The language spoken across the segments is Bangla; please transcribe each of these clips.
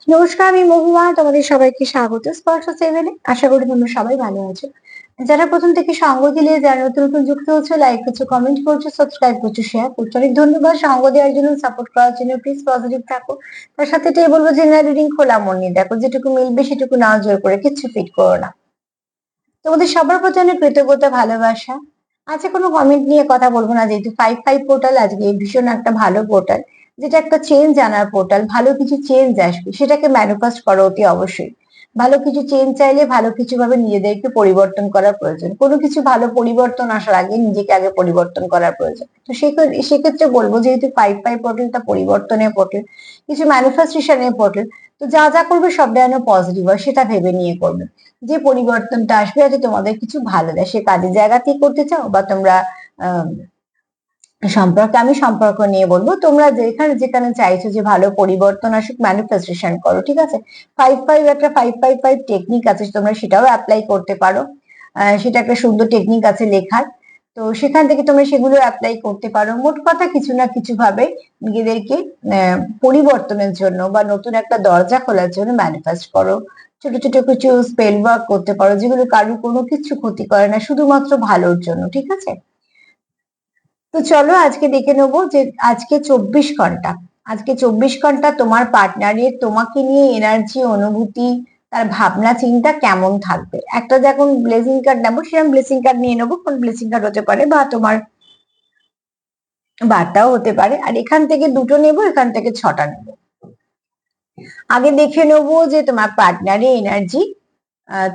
নমস্কার, আমি মহুয়া। তোমাদের সবাইকে স্বাগত স্পর্শ সেভেনে। আশা করি তোমরা সবাই ভালো আছো। যারা প্রথম থেকে সঙ্গ দিলে, যারা নতুন নতুন যুক্ত হচ্ছে, লাইক করছো, কমেন্ট করছো, সাবস্ক্রাইব করছো, শেয়ার করছো, অনেক ধন্যবাদ। সঙ্গ দেওয়ার জন্য, সাপোর্ট করার জন্য। প্লিজ পজিটিভ থাকো। তার সাথে এটাই বলবো, জেনারেল রিডিং খোলা মন নিয়ে দেখো, যেটুকু মিলবে সেটুকু না জোর করে কিচ্ছু ফিট করো না। তোমাদের সবার প্রতি অনেক কৃতজ্ঞতা, ভালোবাসা। আজকে কোনো কমেন্ট নিয়ে কথা বলবো না, যেহেতু 5/5 পোর্টাল আজকে ভীষণ একটা ভালো পোর্টাল, যেটা একটা চেঞ্জ আনার পোর্টাল। ভালো কিছু চেঞ্জ আসবে, সেটাকে ম্যানিফেস্ট করো অতি অবশ্যই। ভালো কিছু চেঞ্জ চাইলে ভালো কিছু ভাবে নিজেদেরকে পরিবর্তন করার প্রয়োজন। কোনো কিছু ভালো পরিবর্তন আসার আগে নিজেকে আগে পরিবর্তন করার প্রয়োজন। তো সেক্ষেত্রে বলবো, যেহেতু 5/5 পোর্টালটা পরিবর্তনের পোর্টাল, কিছু ম্যানিফেস্টেশনের পোর্টাল, তো যা যা করবে সব যেন পজিটিভ হয় সেটা ভেবে নিয়ে করবে। যে পরিবর্তনটা আসবে যাতে তোমাদের কিছু ভালো দেয়, সে কাজের জায়গাতেই করতে চাও বা তোমরা আহ আমি সম্পর্ক নিয়ে বলবো, তোমরা যেখানে যেখানে চাইছো যে ভালো পরিবর্তন আসুক, ম্যানিফেস্টেশন করো। ঠিক আছে, 5/5 একটা 5/5 টেকনিক আছে, তোমরা সেটাও অ্যাপ্লাই করতে পারো। সেটা একটা সুন্দর টেকনিক আছে লেখার। তো সেখান থেকে তোমরা সেগুলো অ্যাপ্লাই করতে পারো। মোট কথা, কিছু না কিছু ভাবে নিজেদেরকে পরিবর্তনের জন্য বা নতুন একটা দরজা খোলার জন্য ম্যানিফেস্ট করো। ছোট ছোট কিছু স্পেল ওয়ার্ক করতে পারো, যেগুলো কারোর কোনো কিছু ক্ষতি করে না, শুধুমাত্র ভালোর জন্য। ঠিক আছে, তো চলো আজকে দেখে নেবো যে আজকে 24 ঘন্টা তোমার পার্টনারের তোমাকে নিয়ে এনার্জি, অনুভূতি, তার ভাবনা চিন্তা কেমন থাকবে। একটা যখন ব্লেসিং কার্ড নেবো, সেরকম ব্লেসিং কার্ড নিয়ে নেবো। কোন ব্লেসিং কার্ড হতে পারে বা তোমার বার্তাও হতে পারে। আর এখান থেকে দুটো নেবো, এখান থেকে 6টা নেবো। আগে দেখে নেবো যে তোমার পার্টনারের এনার্জি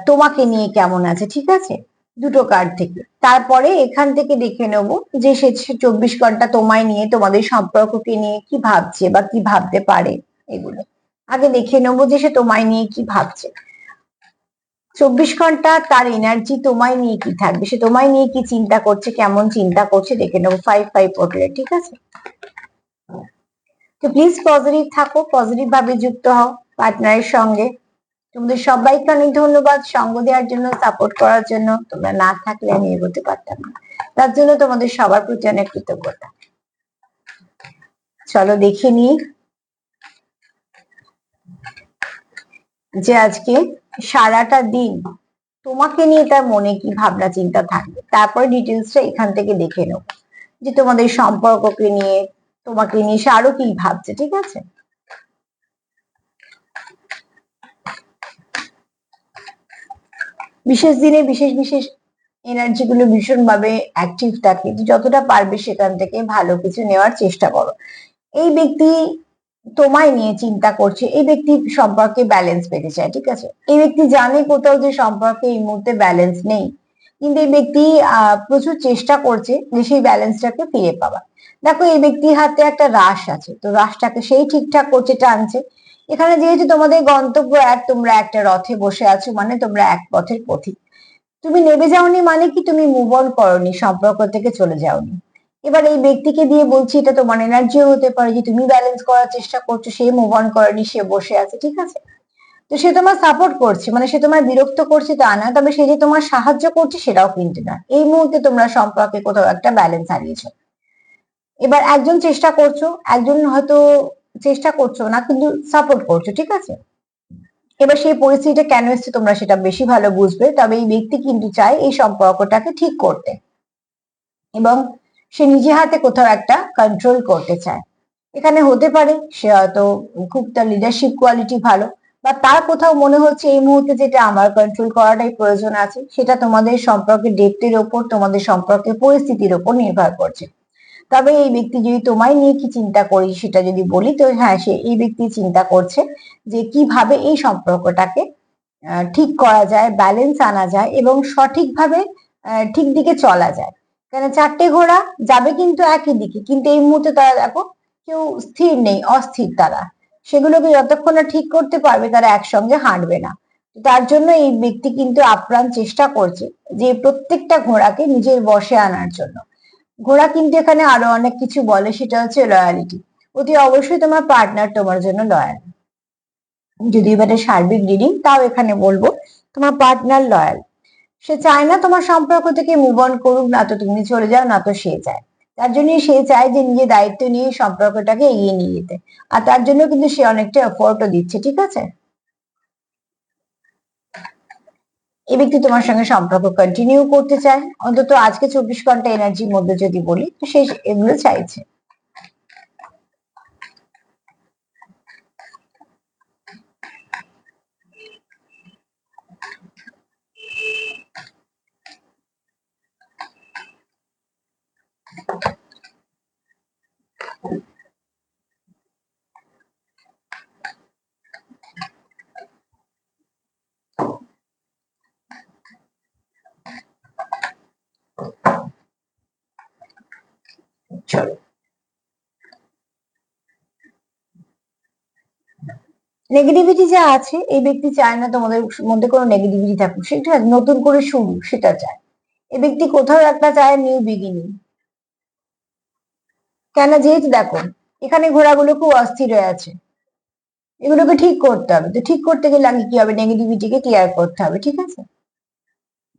তোমাকে নিয়ে কেমন আছে। ঠিক আছে, দুটো কার্ড থেকে। তারপরে এখান থেকে দেখে নেব যে সে 24 ঘন্টা তোমায় নিয়ে, তোমাদের সম্পর্ককে নিয়ে কি ভাবছে বা কি ভাবতে পারে। এগুলো আগে দেখে নেবো যে সে তোমায় নিয়ে কি ভাবছে। 24 ঘন্টা তার এনার্জি তোমায় নিয়ে কি থাকবে, সে তোমায় নিয়ে কি চিন্তা করছে, কেমন চিন্তা করছে দেখে নেবো 5/5 পোর্টালে। ঠিক আছে, তো প্লিজ পজিটিভ থাকো, পজিটিভ ভাবে যুক্ত হও পার্টনারের সঙ্গে। তোমাদের সবাইকে অনেক ধন্যবাদ সঙ্গ দেওয়ার জন্য, সাপোর্ট করার জন্য। তোমরা না থাকলে আমি এগোতে পারতাম না, তার জন্য তোমাদের সবার প্রতি অনেক কৃতজ্ঞতা। চলো দেখে নিই যে আজকে সারাটা দিন তোমাকে নিয়ে তার মনে কি ভাবনা চিন্তা থাকবে। তারপরে ডিটেলসটা এখান থেকে দেখে নেব যে তোমাদের সম্পর্ককে নিয়ে, তোমাকে নিয়ে সে আরো কি ভাবছে। ঠিক আছে, বিশেষ দিনে বিশেষ বিশেষ এনার্জি গুলো ভীষণ ভাবে অ্যাক্টিভ থাকে। যতটা পারবে সেখান থেকে ভালো কিছু নেওয়ার চেষ্টা করো। এই ব্যক্তি তোমায় নিয়ে চিন্তা করছে, এই ব্যক্তি সম্পর্কে ব্যালেন্স পেতে চায়। ঠিক আছে, এই ব্যক্তি জানে কোথাও যে সম্পর্কে এই মুহূর্তে ব্যালেন্স নেই, কিন্তু এই ব্যক্তি প্রচুর চেষ্টা করছে যে সেই ব্যালেন্সটাকে ফিরে পাওয়ার। দেখো, এই ব্যক্তির হাতে একটা রাশ আছে, তো রাশটাকে সেই ঠিকঠাক করছে, টানছে। এখানে যেহেতু তোমাদের গন্তব্য এক, তোমরা একটা রথে বসে আছো, মানে তোমরা এক পথের পথিক। তুমি নেমে যাওনি মানে কি তুমি মুভ অন করনি, সম্পর্ক থেকে চলে যাওনি। এবার এই ব্যক্তিকে দিয়ে বলছি, এটা তোমার এনার্জিও হতে পারে যে তুমি ব্যালেন্স করার চেষ্টা করছো, সে মুভ অন করেনি, সে বসে আছে। ঠিক আছে, তো সে তোমার সাপোর্ট করছে, মানে সে তোমার বিরক্ত করছে তা না, তবে সে যে তোমার সাহায্য করছে সেটাও কিন্তু না। এই মুহূর্তে তোমরা সম্পর্কে কোথাও একটা ব্যালেন্স হারিয়েছো। এবার একজন চেষ্টা করছো, একজন হয়তো চেষ্টা করছো না কিন্তু সাপোর্ট করছো। ঠিক আছে, এবার সেই পরিস্থিতিটা কেন এসছে তোমরা সেটা বেশি ভালো বুঝবে। তবে এই ব্যক্তি কিন্তু চায় এই সম্পর্কটাকে ঠিক করতে, এবং সে নিজে হাতে কোথাও একটা কন্ট্রোল করতে চায়। এখানে হতে পারে সে হয়তো খুব তার লিডারশিপ কোয়ালিটি ভালো, বা তার কোথাও মনে হচ্ছে এই মুহূর্তে যেটা আমার কন্ট্রোল করাটাই প্রয়োজন আছে। সেটা তোমাদের সম্পর্কের ডেপথের ওপর, তোমাদের সম্পর্কের পরিস্থিতির ওপর নির্ভর করছে। তবে এই ব্যক্তি যদি তোমায় নিয়ে কি চিন্তা করি সেটা যদি বলি, তো হ্যাঁ, সে এই ব্যক্তি চিন্তা করছে যে কিভাবে এই সম্পর্কটাকে ঠিক করা যায়, ব্যালেন্স আনা যায় এবং সঠিকভাবে ঠিক দিকে চলা যায়। কেন 4টে ঘোড়া যাবে কিন্তু একই দিকে, কিন্তু এই মুহূর্তে তারা দেখো কেউ স্থির নেই, অস্থির তারা। সেগুলোকে যতক্ষণ না ঠিক করতে পারবে তারা একসঙ্গে হাঁটবে না। তার জন্য এই ব্যক্তি কিন্তু আপ্রাণ চেষ্টা করছে যে প্রত্যেকটা ঘোড়াকে নিজের বশে আনার জন্য। ঘোড়া কিন্তু এখানে আরো অনেক কিছু বলে, সেটা হচ্ছে লয়ালিটি। অতি অবশ্যই তোমার পার্টনার তোমার জন্য লয়াল। যদিও এটা সার্বিক রিডিং, তাও এখানে বলবো তোমার পার্টনার লয়াল। সে চায় না তোমার সম্পর্ক থেকে মুভ অন করুক, না তো তুমি চলে যাও, না তো সে যায়। তার জন্য সে চায় যে নিজে দায়িত্ব নিয়ে সম্পর্কটাকে এগিয়ে নিয়ে যেতে, আর তার জন্য কিন্তু সে অনেকটা এফোর্টও দিচ্ছে, ঠিক আছে। এই ব্যক্তি তোমার সঙ্গে সম্পর্ক কন্টিনিউ করতে চায়, অন্তত আজকে 24 ঘন্টা এনার্জির মধ্যে যদি বলি তো সে এগুলো চাইছে। চলো, নেগেটিভিটি যা আছে এই ব্যক্তি চায় না তোমাদের মধ্যে কোনো নেগেটিভিটি থাকুক, সেটা নতুন করে শুরু সেটা চায়। এই ব্যক্তি কোথাও একটা চায় নিউ বিগিনিং। কেন, যেহেতু দেখো এখানে ঘোড়াগুলো খুব অস্থির হয়ে আছে, এগুলোকে ঠিক করতে হবে, তো ঠিক করতে গেলে আগে কি হবে, নেগেটিভিটিকে ক্লিয়ার করতে হবে, ঠিক আছে।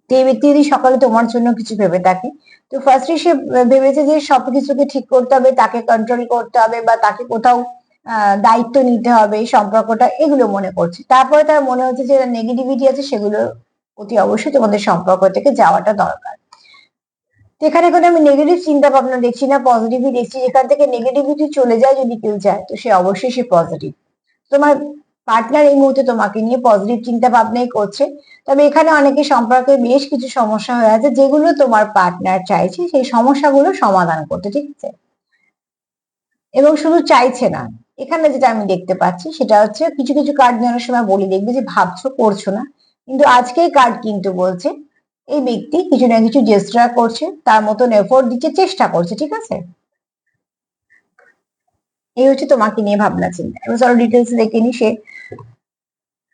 তো এই ব্যক্তি যদি সকালে তোমার জন্য কিছু ভেবে থাকে, তো ফার্স্টে সে ভেবেছে যে সবকিছুকে ঠিক করতে হবে, তাকে কন্ট্রোল করতে হবে, বা তাকে কোথাও দায়িত্ব নিতে হবে এই সম্পর্কটা, এগুলো মনে করছে। তারপরে তার মনে হচ্ছে যে নেগেটিভিটি আছে, সেগুলো অতি অবশ্যই তোমাদের সম্পর্ক থেকে যাওয়াটা দরকার। এখানে কোনো আমি নেগেটিভ চিন্তা ভাবনা দেখছি না, পজিটিভই দেখছি। এখান থেকে নেগেটিভিটি চলে যায় যদি কেউ চায়, তো সে অবশ্যই সে পজিটিভ। তোমার পার্টনার এই মুহূর্তে তোমাকে নিয়ে পজিটিভ চিন্তা ভাবনাই করছে। তবে এখানে অনেকে সম্পর্কে বেশ কিছু সমস্যা হয়ে আছে, যেগুলো তোমার পার্টনার চাইছে সেই সমস্যাগুলো সমাধান করতে, ঠিক আছে। এবং শুধু চাইছে না, এখানে যেটা আমি দেখতে পাচ্ছি সেটা হচ্ছে কিছু কিছু কার্ড নেওয়ার সময় বলি দেখবে যে ভাবছো করছো না, কিন্তু আজকের কার্ড কিন্তু বলছে এই ব্যক্তি কিছু না কিছু জেস্টার করছে, তার মতন এফোর্ট দিচ্ছে, চেষ্টা করছে, ঠিক আছে। এই হচ্ছে তোমাকে নিয়ে ভাবনা চিন্তা। এবার চলো ডিটেলস দেখে নি সে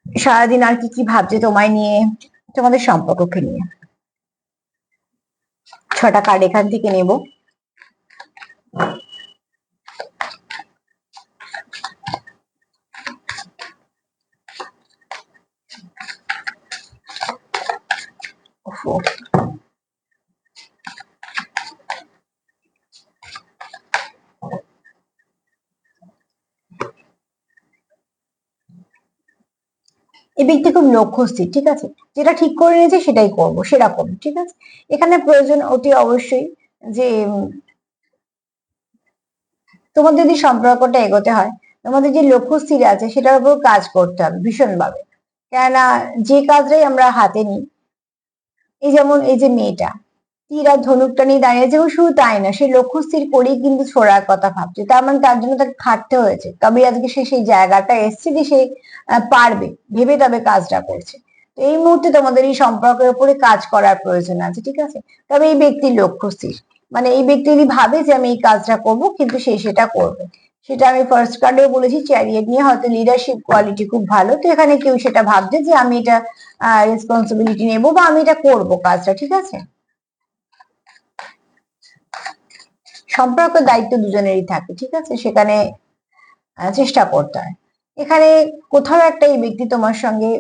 সারাদিন আর কি কি ভাবছে তোমায় নিয়ে, তোমাদের সম্পর্ককে নিয়ে। 6টা কার্ড এখান থেকে নেব। এই ব্যক্তি খুব লক্ষ্যস্থির, ঠিক আছে, যেটা ঠিক করে নিয়েছে সেটাই করবো সেরকম, ঠিক আছে। এখানে প্রয়োজন অতি অবশ্যই যে তোমাদের যদি সম্পর্কটা এগোতে হয়, তোমাদের যে লক্ষ্য স্থির আছে সেটার উপর কাজ করতে হবে ভীষণ ভাবে। কেননা যে কাজটাই আমরা হাতে নিই, এই যেমন এই যে মেয়েটা তীর আর ধনুকটা নিয়ে দাঁড়িয়েছে, এবং শুধু তাই না, সে লক্ষ্য স্থির করেই কিন্তু ছোড়ার কথা ভাবছে, তার মানে তার জন্য তাকে খাটতে হয়েছে, তবে আজকে সে সেই জায়গাটা এসছে যে সে পারবে, ভেবে তবে কাজটা করছে। তো এই মুহূর্তে তোমাদের এই সম্পর্কের উপরে কাজ করার প্রয়োজন আছে, ঠিক আছে। তবে এই ব্যক্তির লক্ষ্য স্থির, মানে এই ব্যক্তি যদি ভাবে যে আমি এই কাজটা করব, কিন্তু সে সেটা করবে। সেটা আমি ফার্স্ট কার্ডেও বলেছি, চ্যারিয়েট নিয়ে হয়তো লিডারশিপ কোয়ালিটি খুব ভালো, তো এখানে কেউ সেটা ভাবছে যে আমি এটা রেসপন্সিবিলিটি নেবো বা আমি এটা করবো কাজটা, ঠিক আছে। সম্পর্ক দায়িত্ব দুজনেরই থাকে, ঠিক আছে, সেখানে চেষ্টা করতে হয়। এখানে কোথাও একটা এই ব্যক্তি তোমার সঙ্গে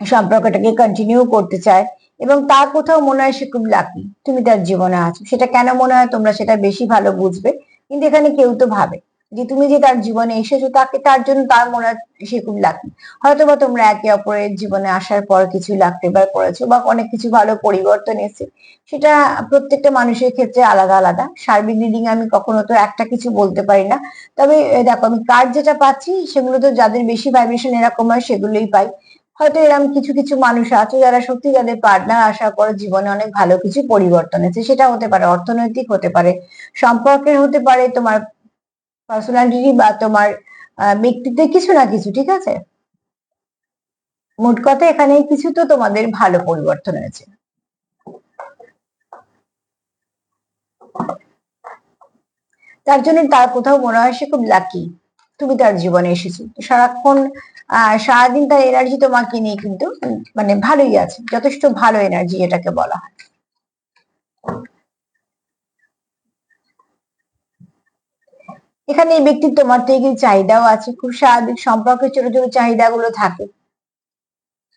সম্পর্কটাকে কন্টিনিউ করতে চায়, এবং তার কোথাও মনে হয় সে খুব লাকি তুমি তার জীবনে আছো। সেটা কেন মনে হয় তোমরা সেটা বেশি ভালো বুঝবে, কিন্তু এখানে কেউ তো ভাবে যে তুমি যে তার জীবনে এসেছো, তাকে তার জন্য তার মনে হয় সে খুব লাকি। হয়তোবা তোমরা একে অপরের জীবনে আসার পর কিছু লাখ বার করেছো, বা অনেক কিছু ভালো পরিবর্তন এসেছে। সেটা প্রত্যেকটা মানুষের ক্ষেত্রে আলাদা আলাদা, সার্বিক রিডিং আমি কখনো তো একটা কিছু বলতে পারি না। তবে দেখো আমি কার্ড যেটা পাচ্ছি সেগুলো তো যাদের বেশি ভাইব্রেশন এরকম হয় সেগুলোই পাই। হয়তো এরকম কিছু কিছু মানুষ আছে যারা সত্যি যাদের পার্টনার আসার পর জীবনে অনেক ভালো কিছু পরিবর্তন এসেছে, সেটা হতে পারে অর্থনৈতিক, হতে পারে সম্পর্কের, হতে পারে তোমার পার্সোনালিটি বা তোমার ব্যক্তিত্বের কিছু না কিছু, ঠিক আছে। মোট কথা এখানে কিছু তো তোমাদের ভালো পরিবর্তন হয়েছে। তার জন্য তার কোথাও মনে হয় সে খুব লাকি তুমি তার জীবনে এসেছো। সারাক্ষণ সারাদিন তার এনার্জি তোমাকে নিয়ে কিন্তু মানে ভালোই আছে, যথেষ্ট ভালো এনার্জি এটাকে বলা হয়। এখানে এই ব্যক্তির তোমার থেকে চাহিদাও আছে, খুব স্বাভাবিক, সম্পর্কের ছোট ছোট চাহিদাগুলো থাকে,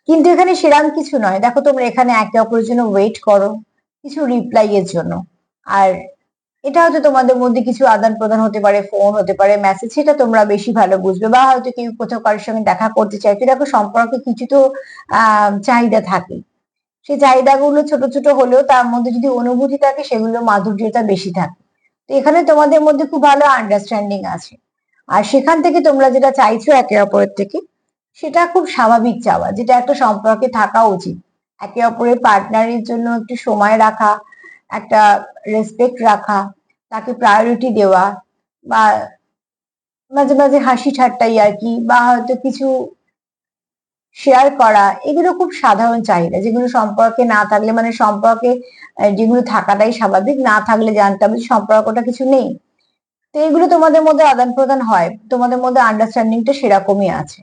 কিন্তু এখানে সেরাম কিছু নয়। দেখো তোমরা এখানে একে অপরের জন্য ওয়েট করো কিছু রিপ্লাই এর জন্য, আর এটা হয়তো তোমাদের মধ্যে কিছু আদান প্রদান হতে পারে, ফোন হতে পারে, মেসেজ, সেটা তোমরা বেশি ভালো বুঝবে। বা হয়তো কেউ কোথাও কারোর সঙ্গে দেখা করতে চাইছো, দেখো সম্পর্কে কিছু তো চাহিদা থাকে, সেই চাহিদাগুলো ছোট ছোট হলেও তার মধ্যে যদি অনুভূতি থাকে সেগুলো মাধুর্যতা বেশি থাকে। তো এখানে তোমাদের মধ্যে খুব ভালো আন্ডারস্ট্যান্ডিং আছে। আর সেখান থেকে তোমরা যেটা চাইছো একে অপরের থেকে, সেটা খুব স্বাভাবিক চাওয়া, যেটা একটা সম্পর্কে থাকা উচিত। একে অপরের পার্টনারের জন্য একটু সময় রাখা, একটা রেসপেক্ট রাখা, তাকে প্রায়োরিটি দেওয়া, বা মাঝে মাঝে হাসি ঠাট্টা আর কি, বা হয়তো কিছু শেয়ার করা, এগুলো খুব সাধারণ চাহিদা, যেগুলো সম্পর্কে না থাকলে, মানে সম্পর্কে যেগুলো থাকাটাই স্বাভাবিক, না থাকলে জানতে হবে সম্পর্কটা কিছু নেই। তো এগুলো তোমাদের মধ্যে আদান প্রদান হয়, তোমাদের মধ্যে আন্ডারস্ট্যান্ডিংটা সেরকমই আছে।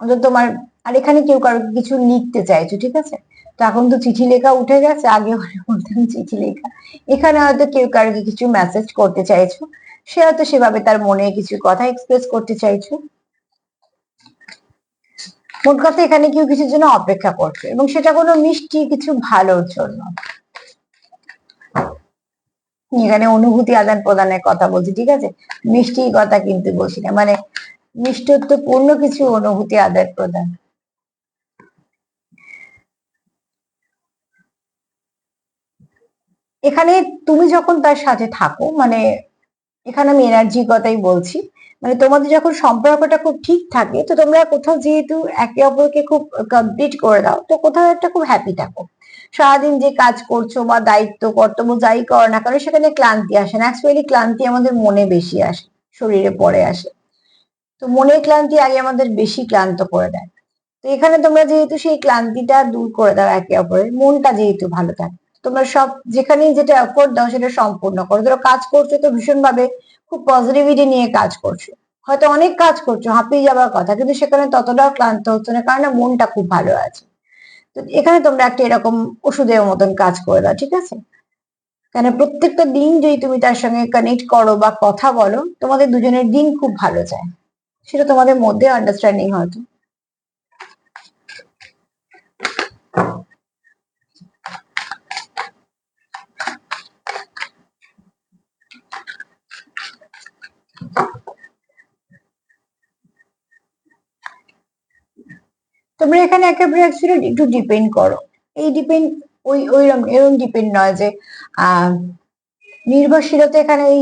অন্তত তোমার, আর এখানে কেউ কারো কিছু লিখতে চাইছো, ঠিক আছে? তো এখন তো চিঠি লেখা উঠে গেছে, আগে বলতাম চিঠি লেখা। এখানে হয়তো কেউ কারোকে কিছু মেসেজ করতে চাইছো, সে হয়তো সেভাবে তার মনে কিছু কথা এক্সপ্রেস করতে চাইছো। মোট কথা এখানে কেউ কিছুর জন্য অপেক্ষা করছে, এবং সেটা কোনো মিষ্টি কিছু ভালোর জন্য। এখানে অনুভূতি আদান প্রদানের কথা বলছি, ঠিক আছে? মিষ্টি কথা কিন্তু বলছি না, মানে মিষ্টত্বপূর্ণ কিছু অনুভূতি আদান প্রদান। এখানে তুমি যখন তার সাথে থাকো, মানে এখানে আমি এনার্জির কথাই বলছি, মানে তোমাদের যখন সম্পর্কটা খুব ঠিক থাকে, তো তোমরা কোথাও যেহেতু একে অপরকে খুব কমপ্লিট করে দাও, তো কোথাও একটা খুব হ্যাপি থাকো। সারাদিন যে কাজ করছো বা দায়িত্ব কর্তব্য যাই করো না কারণ, সেখানে ক্লান্তি আসে না। অ্যাকচুয়ালি ক্লান্তি আমাদের মনে বেশি আসে, শরীরে পরে আসে। তো মনের ক্লান্তি আগে আমাদের বেশি ক্লান্ত করে দেয়। তো এখানে তোমরা যেহেতু সেই ক্লান্তিটা দূর করে দাও একে অপরের, মনটা যেহেতু ভালো থাকে, তোমরা সব যেখানেই যেটা এফোর্ট দাও সেটা সম্পূর্ণ করো। ধরো কাজ করছো, তো ভীষণ ভাবে খুব পজিটিভিটি নিয়ে কাজ করছো, হয়তো অনেক কাজ করছো, হাঁপিয়ে যাওয়ার কথা, কিন্তু সেখানে ততটাও ক্লান্ত হচ্ছে না, কারণ মনটা খুব ভালো আছে। তো এখানে তোমরা একটা এরকম ওষুধের মতন কাজ করে দাও, ঠিক আছে? কেন, প্রত্যেকটা দিন যদি তুমি তার সঙ্গে কানেক্ট করো বা কথা বলো, তোমাদের দুজনের দিন খুব ভালো যায়। সেটা তোমাদের মধ্যে আন্ডারস্ট্যান্ডিং হয়তো। তোমরা এখানে একেবারে অ্যাকচুয়ালি একটু ডিপেন্ড করো। এই ডিপেন্ড, ওইরকম এরকম ডিপেন্ড নয় যে আহ নির্ভরশীলতা এখানে এই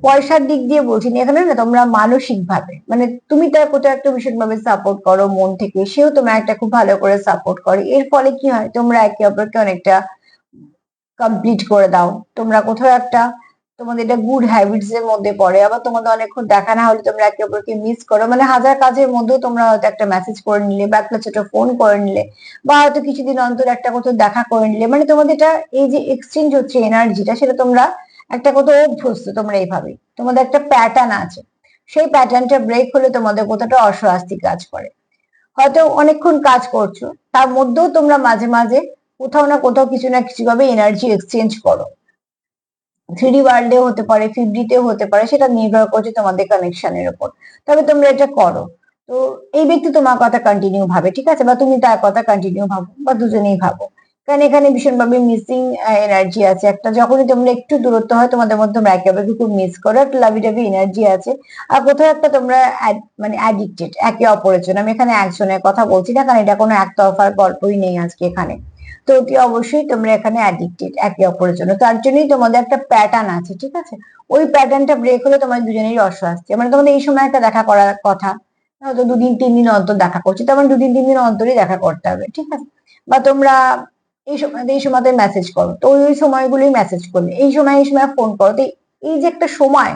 পয়সার দিক দিয়ে বলছি না, এখানে না তোমরা মানসিক ভাবে, মানে তুমি তার কোথাও একটা ভীষণ ভাবে সাপোর্ট করো মন থেকে, সেও তোমার একটা খুব ভালো করে সাপোর্ট করে, এর ফলে কি হয়, তোমরা একে অপরকে অনেকটা কমপ্লিট করে দাও। তোমরা কোথাও একটা, তোমাদের এটা গুড হ্যাবিটস এর মধ্যে পড়ে। আবার তোমাদের অনেকক্ষণ দেখা না হলে তোমরা একে অপরকে মিস করো, মানে হাজার কাজের মধ্যেও তোমরা হয়তো একটা মেসেজ করে নিলে, বা একটা ছোট ফোন করে নিলে, বা হয়তো কিছুদিন অন্তর একটা কোথাও দেখা করে নিলে, মানে তোমাদের এটা এই যে এক্সচেঞ্জ হচ্ছে এনার্জিটা, সেটা তোমরা একটা কোথাও অভ্যস্ত, তোমরা এইভাবে, তোমাদের একটা প্যাটার্ন আছে। সেই প্যাটার্নটা ব্রেক হলে তোমাদের কোথাটা অস্বস্তি কাজ করে। হয়তো অনেকক্ষণ কাজ করছো, তার মধ্যেও তোমরা মাঝে মাঝে কোথাও না কোথাও কিছু না কিছু ভাবে এনার্জি এক্সচেঞ্জ করো। 3D ওয়ার্ল্ডেও হতে পারে, 5D-তেও হতে পারে, সেটা নির্ভর করছে তোমাদের কানেকশনের উপর। তবে তোমরা এটা করো। তো এই ব্যক্তি তোমার কথা কন্টিনিউ ভাবে, ঠিক আছে, বা তুমি তার কথা কন্টিনিউ ভাবো, বা দুজনেই ভাবো। কারণ এখানে ভীষণভাবে মিসিং এনার্জি আছে একটা, যখনই তোমরা একটু দূরত্ব হয় তোমাদের মধ্যে, তোমরা একে অপরকে খুব মিস করো, একটা লাভি টাভি এনার্জি আছে। আর কোথাও একটা তোমরা মানে অ্যাডিক্টেড একে অপরের জন্য। আমি এখানে একজনের কথা বলছি না, কারণ এটা কোনো একতরফার গল্পই নেই আজকে এখানে। তো অতি অবশ্যই তোমরা এখানে অ্যাডিক্টেড একে অপরের জন্য, তার জন্যই তোমাদের একটা প্যাটার্ন আছে, ঠিক আছে? ওই প্যাটার্নটা ব্রেক হলে তোমাদের দুজনেরই অস্বস্তি, মানে তোমাদের এই সময় একটা দেখা করার কথা, হয়তো 2 দিন 3 দিন অন্তর দেখা করছি, তার মানে 2 দিন 3 দিন অন্তরই দেখা করতে হবে, ঠিক আছে? বা তোমরা এই সময়তে মেসেজ করো, তো ওই সময়গুলোই মেসেজ করলে, এই সময় ফোন করো। তো এই যে একটা সময়,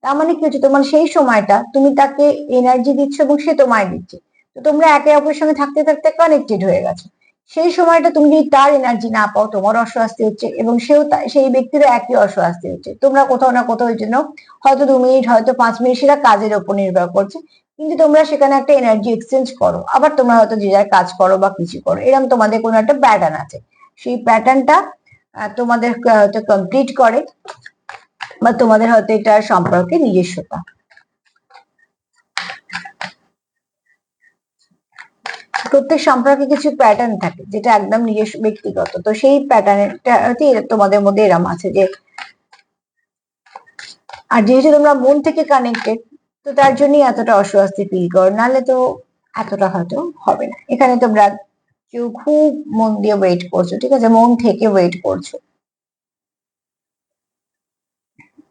তার মানে কি হচ্ছে, তোমার সেই সময়টা তুমি তাকে এনার্জি দিচ্ছ এবং সে তোমায় দিচ্ছে। তো তোমরা একে অপরের সঙ্গে থাকতে থাকতে কানেক্টেড হয়ে গেছো। সেই সময়টা তুমি যদি তার এনার্জি না পাও, তোমার অস্বস্তি হচ্ছে, এবং সেই ব্যক্তিরও একই অস্বস্তি হচ্ছে। তোমরা কোথাও না কোথাও ওই জন্য হয়তো 2 মিনিট, হয়তো 5 মিনিট, সেটা কাজের উপর নির্ভর করছে, কিন্তু তোমরা সেখানে একটা এনার্জি এক্সচেঞ্জ করো। আবার তোমরা হয়তো যে যার কাজ করো বা কিছু করো, এরকম তোমাদের কোনো একটা প্যাটার্ন আছে। সেই প্যাটার্নটা তোমাদের হয়তো কমপ্লিট করে, বা তোমাদের হয়তো এটা সম্পর্কে নিজস্বতা। প্রত্যেক সম্পর্কে কিছু প্যাটার্ন থাকে, যেটা একদম নিজস্ব ব্যক্তিগত। তো সেই প্যাটার্নটা তোমাদের মধ্যে এরম আছে যে আর যেহেতু তোমরা মন থেকে কানেক্টেড, তো তার জন্যই এতটা অস্বস্তি ফিল করো, নাহলে তো এতটা হয়তো হবে না। এখানে তোমরা কেউ খুব মন দিয়ে ওয়েট করছো, ঠিক আছে, মন থেকে ওয়েট করছো।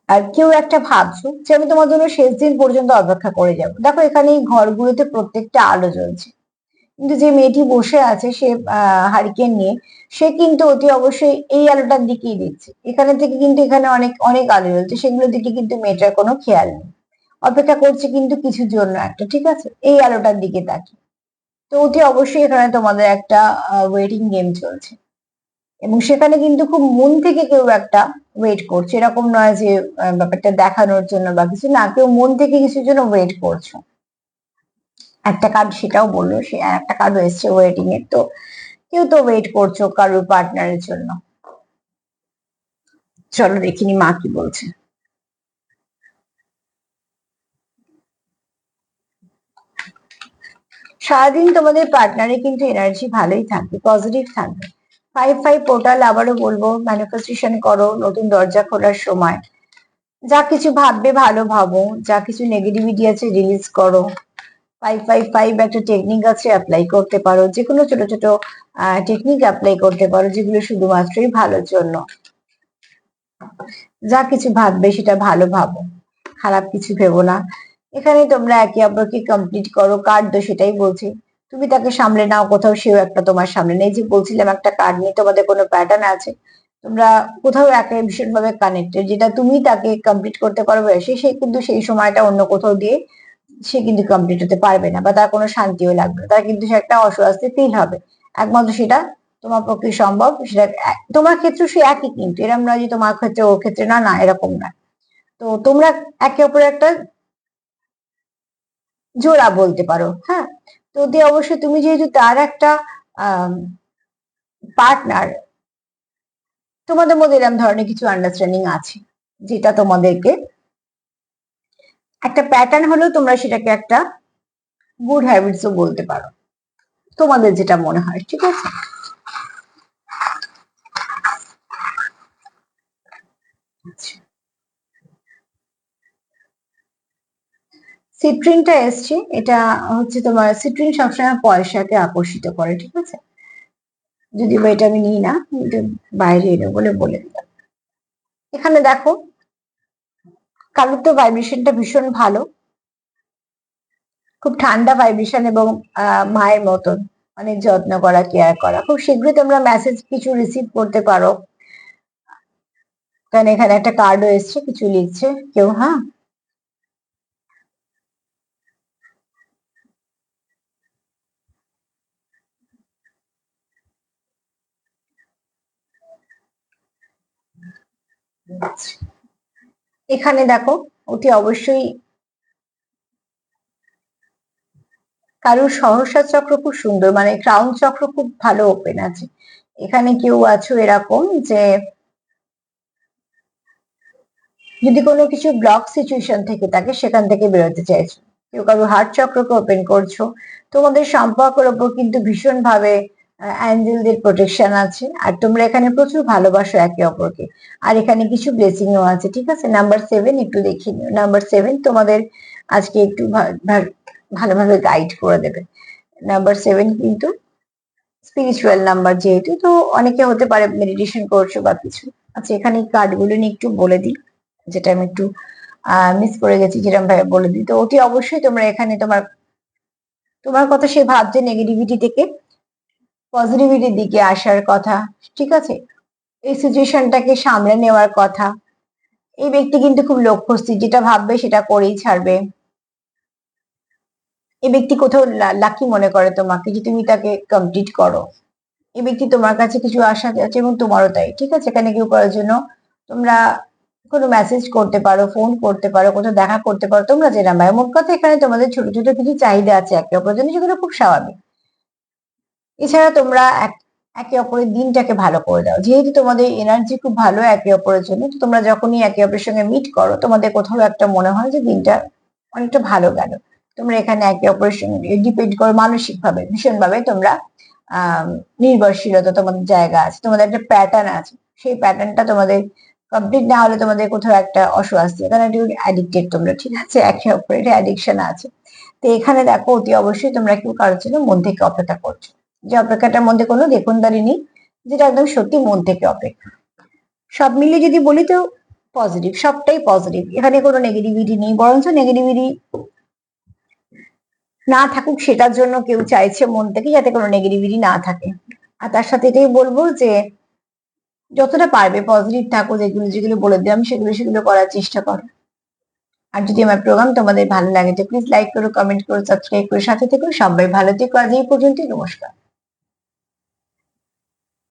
আর কেউ একটা ভাবছো যে আমি তোমার জন্য শেষ দিন পর্যন্ত অপেক্ষা করে যাব। দেখো এখানে এই ঘরগুলোতে প্রত্যেকটা আলো জ্বলছে, কিন্তু যে মেয়েটি বসে আছে সে হারিকেন নিয়ে, সে কিন্তু অতি অবশ্যই এই আলোটার দিকেই দিচ্ছে। এখানে থেকে কিন্তু এখানে অনেক অনেক আলো জ্বলছে, সেগুলোর দিকে কিন্তু মেয়েটার কোনো খেয়াল নেই। অপেক্ষা করছে কিন্তু কিছুর জন্য একটা, ঠিক আছে, এই আলোটার দিকে তাকিয়ে। তো অতি অবশ্যই এখানে তোমাদের একটা ওয়েটিং গেম চলছে, এবং সেখানে কিন্তু খুব মন থেকে কেউ একটা ওয়েট করছে। এরকম নয় যে ব্যাপারটা দেখানোর জন্য বা কিছু, না, কেউ মন থেকে কিছুর জন্য ওয়েট করছো। একটা কার্ড সেটাও বললো, সে একটা কার্ড এসছে ওয়েটিং এর। তো কেউ তো ওয়েট করছো কারোর পার্টনারের জন্য। চলো দেখিনি মা কি বলছে। সারাদিন তোমাদের পার্টনারে কিন্তু এনার্জি ভালোই থাকবে, পজিটিভ থাকবে। 5-5 পোর্টাল, আবারও বলবো, ম্যানিফেস্টেশন করো নতুন দরজা খোলার সময়। যা কিছু ভাববে ভালো ভাবো, যা কিছু নেগেটিভিটি আছে রিলিজ করো। 5-5-5 একটা টেকনিক আছে, অ্যাপ্লাই করতে পারো, যে কোনো ছোট ছোট টেকনিক অ্যাপ্লাই করতে পারো যেগুলো শুধুমাত্রই ভালোর জন্য। যা কিছু ভাববে সেটা ভালো ভাবো, খারাপ কিছু ভেবো না। এখানে তোমরা একে অপরকে কমপ্লিট করো। কার্ড তো সেটাই বলছে, তুমি তাকে সামলে নাও কোথাও, সেও একটা তোমার সামনে নেই। যে বলছিলাম একটা কার্ড নিয়ে তোমাদের কোনো প্যাটার্ন আছে, তোমরা কোথাও একে ভীষণ ভাবে কানেক্টেড, যেটা তুমি তাকে কমপ্লিট করতে পারবে, সে কিন্তু সেই সময়টা অন্য কোথাও দিয়ে সে কিন্তু কমপ্লিট হতে পারবে না, বা তার কোনো শান্তিও লাগবে না, তার কিন্তু সে একটা অস্বস্তি ফিল হবে। একমাত্র সেটা তোমার পক্ষে সম্ভব, সেটা তোমার ক্ষেত্রে সে একই, কিন্তু এরকম নয় যে তোমার ক্ষেত্রে ওর ক্ষেত্রে না, না এরকম না। তো তোমরা একে অপরের একটা জোড়া বলতে পারো, হ্যাঁ। তো দিয়ে অবশ্যই তুমি যেহেতু তার একটা পার্টনার, তোমাদের মধ্যে এরকম ধরনের কিছু আন্ডারস্ট্যান্ডিং আছে, যেটা তোমাদেরকে একটা প্যাটার্ন হলেও তোমরা সেটাকে একটা গুড হ্যাবিটসও বলতে পারো, তোমাদের যেটা মনে হয়, ঠিক আছে। সিট্রিনটা এসছে, এটা হচ্ছে তোমার সিট্রিন সবসময় পয়সাকে আকর্ষিত করে, ঠিক আছে। যদি বা এটা আমি নিই না, এটা বাইরে এলো বলে বলে দিলাম। এখানে দেখো কারোর তো ভাইব্রেশনটা ভীষণ ভালো, খুব ঠান্ডা ভাইব্রেশন, এবং মায়ের মতন অনেক যত্ন করা, কেয়ার করা। খুব শীঘ্রই তোমরা মেসেজ কিছু রিসিভ করতে পারো, কারণ এখানে একটা কার্ডও এসছে, কিছু লিখছে কেউ, হ্যাঁ। এখানে দেখো অতি অবশ্যই কারোর সহস্র চক্র খুব সুন্দর, মানে ক্রাউন চক্র খুব ভালো ওপেন আছে। এখানে কেউ আছো এরকম যে যদি কোনো কিছু ব্লক সিচুয়েশন থেকে থাকে সেখান থেকে বেরোতে চাইছো, কেউ কারো হার্ট চক্রকে ওপেন করছো। তোমাদের সম্পর্কের ওপর কিন্তু ভীষণ ভাবে অ্যাঞ্জেলদের প্রোটেকশন আছে, আর তোমরা এখানে প্রচুর ভালোবাসো একে অপরকে। আর এখানে কিছু ব্লেসিংও আছে, ঠিক আছে। নাম্বার 7 একটু দেখে নিও, নাম্বার 7 তোমাদের আজকে একটু ভালোভাবে গাইড করে দেবে। নাম্বার 7 কিন্তু স্পিরিচুয়াল নাম্বার, যেহেতু তো অনেকে হতে পারে মেডিটেশন করছো বা কিছু। আচ্ছা এখানে কার্ডগুলো নিয়ে একটু বলে দিই, যেটা আমি একটু মিস করে গেছি, যেরকম ভাবে বলে দিই। তো অতি অবশ্যই তোমরা এখানে তোমার তোমার কথা সে ভাবছে নেগেটিভিটি থেকে পজিটিভিটির দিকে আসার কথা, ঠিক আছে, এই সিচুয়েশনটাকে সামলে নেওয়ার কথা। এই ব্যক্তি কিন্তু খুব লক্ষ্যস্থির, যেটা ভাববে সেটা করেই ছাড়বে। এই ব্যক্তি কোথাও লাকি মনে করে তোমাকে, যে তুমি তাকে কমপ্লিট করো। এই ব্যক্তি তোমার কাছে কিছু আশা আছে, এবং তোমারও তাই, ঠিক আছে। এখানে কেউ করার জন্য তোমরা কোনো মেসেজ করতে পারো, ফোন করতে পারো, কোথাও দেখা করতে পারো, তোমরা যেটা ভাই। মোট কথা এখানে তোমাদের ছোট ছোট কিছু চাহিদা আছে একে অপরের জন্য, যেগুলো খুব স্বাভাবিক। এছাড়া তোমরা একে অপরের দিনটাকে ভালো করে দাও, যেহেতু তোমাদের এনার্জি খুব ভালো একে অপরের জন্য। তো তোমরা যখনই একে অপরের সঙ্গে মিট করো, তোমাদের কোথাও একটা মনে হয় যে দিনটা অনেকটা ভালো গেল। তোমরা এখানে একে অপরের সঙ্গে ডিপেন্ড করো, মানসিক ভাবে ভীষণ ভাবে তোমরা নির্ভরশীলতা তোমাদের জায়গা আছে, তোমাদের একটা প্যাটার্ন আছে, সেই প্যাটার্নটা তোমাদের কমপ্লিট না হলে তোমাদের কোথাও একটা অস্বস্তি, কারণ একটু অ্যাডিক্টেড তোমরা, ঠিক আছে, একে অপরের অ্যাডিকশন আছে। তো এখানে দেখো অতি অবশ্যই তোমরা কেউ কারোর জন্য মন থেকে অপেক্ষা করছো, যে অপেক্ষাটার মধ্যে কোনো দেখুনদারি নেই, যেটা একদম সত্যি মন থেকে অপেক্ষা। সব মিলিয়ে যদি বলি তো পজিটিভ, সবটাই পজিটিভ, এখানে কোনো নেগেটিভিটি নেই, বরঞ্চ নেগেটিভিটি না থাকুক সেটার জন্য কেউ চাইছে মন থেকে যাতে কোনো নেগেটিভিটি না থাকে। আর তার সাথে এটাই বলবো যে যতটা পারবে পজিটিভ থাকো, যেগুলো যেগুলো বলে দিলাম সেগুলো সেগুলো করার চেষ্টা করো। আর যদি আমার প্রোগ্রাম তোমাদের ভালো লাগে তো প্লিজ লাইক করো, কমেন্ট করো, সাবস্ক্রাইব করো, সাথে থেকো। সবাই ভালো থেকো, আজ এই পর্যন্তই, নমস্কার।